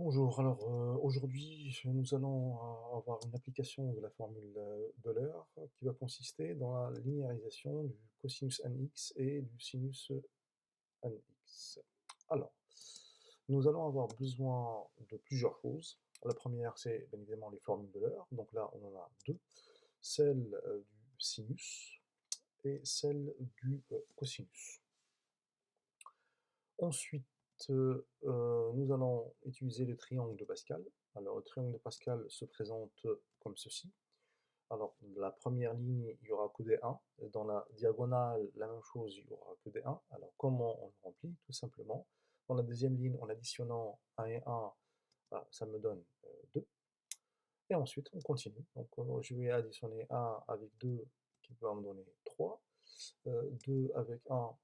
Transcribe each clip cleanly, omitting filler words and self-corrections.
Bonjour, alors aujourd'hui nous allons avoir une application de la formule d'Euler qui va consister dans la linéarisation du cosinus nx et du sinus nx. Alors, nous allons avoir besoin de plusieurs choses. La première, c'est bien évidemment les formules d'Euler, donc là on en a deux, celle du sinus et celle du cosinus. Ensuite, nous allons utiliser le triangle de Pascal. Alors, le triangle de Pascal se présente comme ceci. Alors, la première ligne, il n'y aura que des 1. Dans la diagonale, la même chose, il n'y aura que des 1. Alors, comment on le remplit? Tout simplement. Dans la deuxième ligne, en additionnant 1 et 1, ça me donne 2. Et ensuite, on continue. Donc, je vais additionner 1 avec 2, qui va me donner 3. 2 avec 1,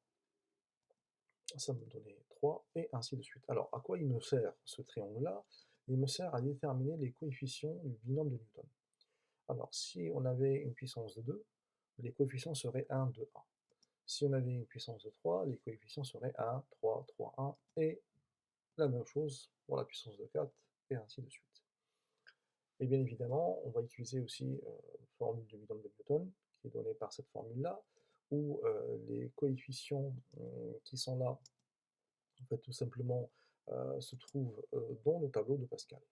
ça me donnait 3, et ainsi de suite. Alors, à quoi il me sert ce triangle-là? Il me sert à déterminer les coefficients du binôme de Newton. Alors, si on avait une puissance de 2, les coefficients seraient 1, 2, 1. Si on avait une puissance de 3, les coefficients seraient 1, 3, 3, 1, et la même chose pour la puissance de 4, et ainsi de suite. Et bien évidemment, on va utiliser aussi la formule du binôme de Newton, qui est donnée par cette formule-là, où les coefficients qui sont là en fait, tout simplement, se trouve dans le tableau de Pascal.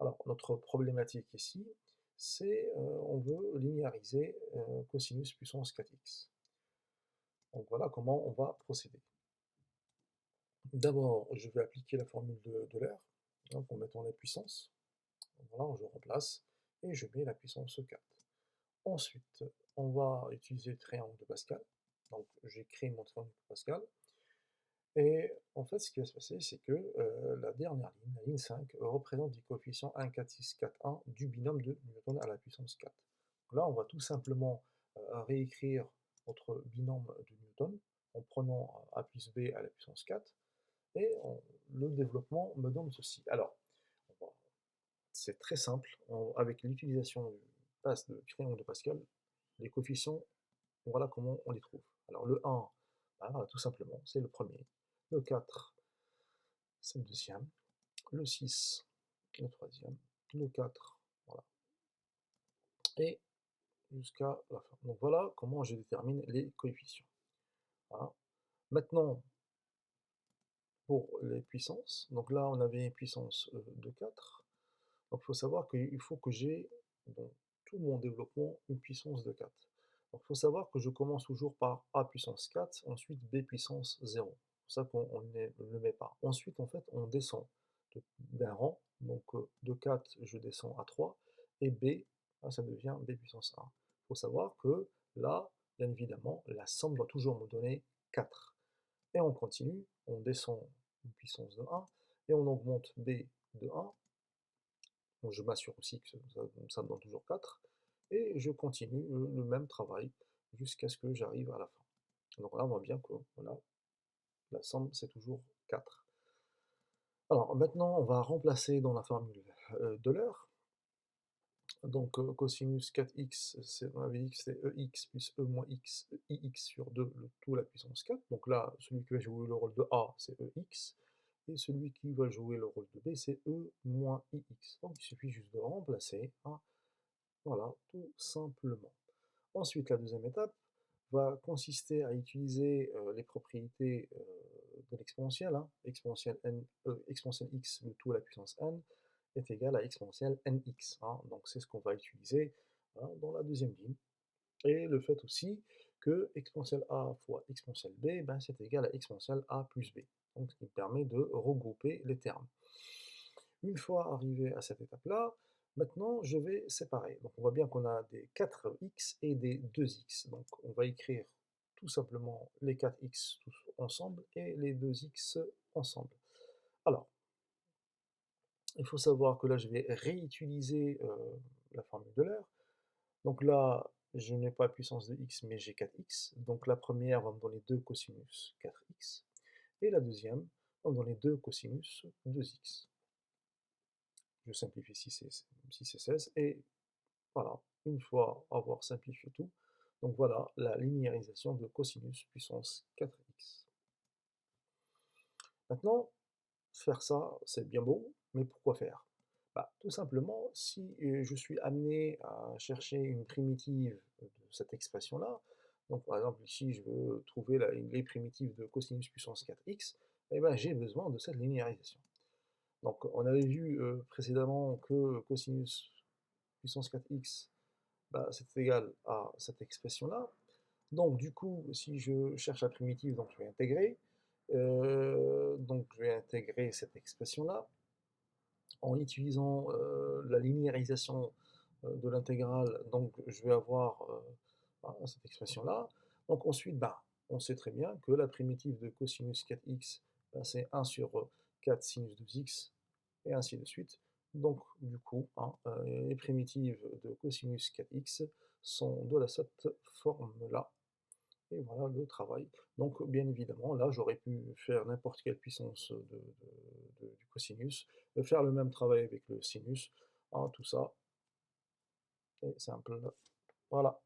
Alors, notre problématique ici, c'est on veut linéariser cosinus puissance 4x. Donc voilà comment on va procéder. D'abord, je vais appliquer la formule d'Euler, donc en mettant la puissance. Voilà, je remplace, et je mets la puissance 4. Ensuite, on va utiliser le triangle de Pascal. Donc j'ai créé mon triangle de Pascal. Et en fait, ce qui va se passer, c'est que la dernière ligne, la ligne 5, représente les coefficients 1, 4, 6, 4, 1 du binôme de Newton à la puissance 4. Donc là, on va tout simplement réécrire notre binôme de Newton en prenant a plus b à la puissance 4, et le développement me donne ceci. Alors, c'est très simple, avec l'utilisation du triangle de Pascal, les coefficients, voilà comment on les trouve. Alors le 1, ben voilà, tout simplement, c'est le premier. Le 4, c'est le deuxième. Le 6, le troisième. Le 4, voilà. Et jusqu'à la fin. Donc voilà comment je détermine les coefficients. Voilà. Maintenant, pour les puissances, donc là on avait une puissance de 4. Donc il faut savoir qu'il faut que j'ai dans tout mon développement une puissance de 4. Donc il faut savoir que je commence toujours par a puissance 4, ensuite b puissance 0. C'est pour ça qu'on ne le met pas. Ensuite, en fait, on descend d'un rang. Donc de 4, je descends à 3. Et b, ça devient b puissance 1. Il faut savoir que là, bien évidemment, la somme doit toujours me donner 4. Et on continue, on descend une puissance de 1, et on augmente b de 1. Donc je m'assure aussi que ça me donne toujours 4, et je continue le même travail jusqu'à ce que j'arrive à la fin. Donc là, on voit bien que voilà, la somme, c'est toujours 4. Alors maintenant, on va remplacer dans la formule d'Euler. Donc cosinus 4x, on avait dit que c'était ex plus e moins x, ix sur 2, le tout à la puissance 4. Donc là, celui qui va jouer le rôle de a, c'est ex. Et celui qui va jouer le rôle de b, c'est e moins ix. Donc il suffit juste de remplacer, hein, voilà, tout simplement. Ensuite, la deuxième étape va consister à utiliser les propriétés de l'exponentielle, hein, exponentielle x, le tout à la puissance n, est égal à exponentielle nx, hein. Donc c'est ce qu'on va utiliser, hein, dans la deuxième ligne. Et le fait aussi que exponentielle a fois exponentielle b, ben, c'est égal à exponentielle a plus b. Donc ce qui me permet de regrouper les termes. Une fois arrivé à cette étape-là, maintenant je vais séparer. Donc on voit bien qu'on a des 4x et des 2x. Donc on va écrire tout simplement les 4x tous ensemble et les 2x ensemble. Alors, il faut savoir que là je vais réutiliser la formule d'Euler. Donc là, je n'ai pas puissance de x, mais j'ai 4x. Donc la première va me donner 2 cosinus 4x. Et la deuxième va me donner 2 cosinus 2x. Je simplifie 6 et 16. Et voilà, une fois avoir simplifié tout, donc voilà la linéarisation de cosinus puissance 4x. Maintenant, faire ça, c'est bien beau, mais pourquoi faire? Bah, tout simplement, si je suis amené à chercher une primitive de cette expression-là, donc par exemple ici je veux trouver les primitives de cosinus puissance 4x, eh ben, j'ai besoin de cette linéarisation. Donc on avait vu précédemment que cosinus puissance 4x, bah, c'est égal à cette expression-là. Donc du coup, si je cherche la primitive, donc je vais intégrer cette expression-là en utilisant la linéarisation de l'intégrale, donc je vais avoir cette expression-là. Donc ensuite, bah, on sait très bien que la primitive de cosinus 4x, bah, c'est 1 sur 4 sinus 2x, et ainsi de suite. Donc du coup, hein, les primitives de cosinus 4x sont de cette forme-là. Et voilà le travail. Donc bien évidemment, là j'aurais pu faire n'importe quelle puissance du cosinus, faire le même travail avec le sinus, hein, tout ça est simple. Voilà.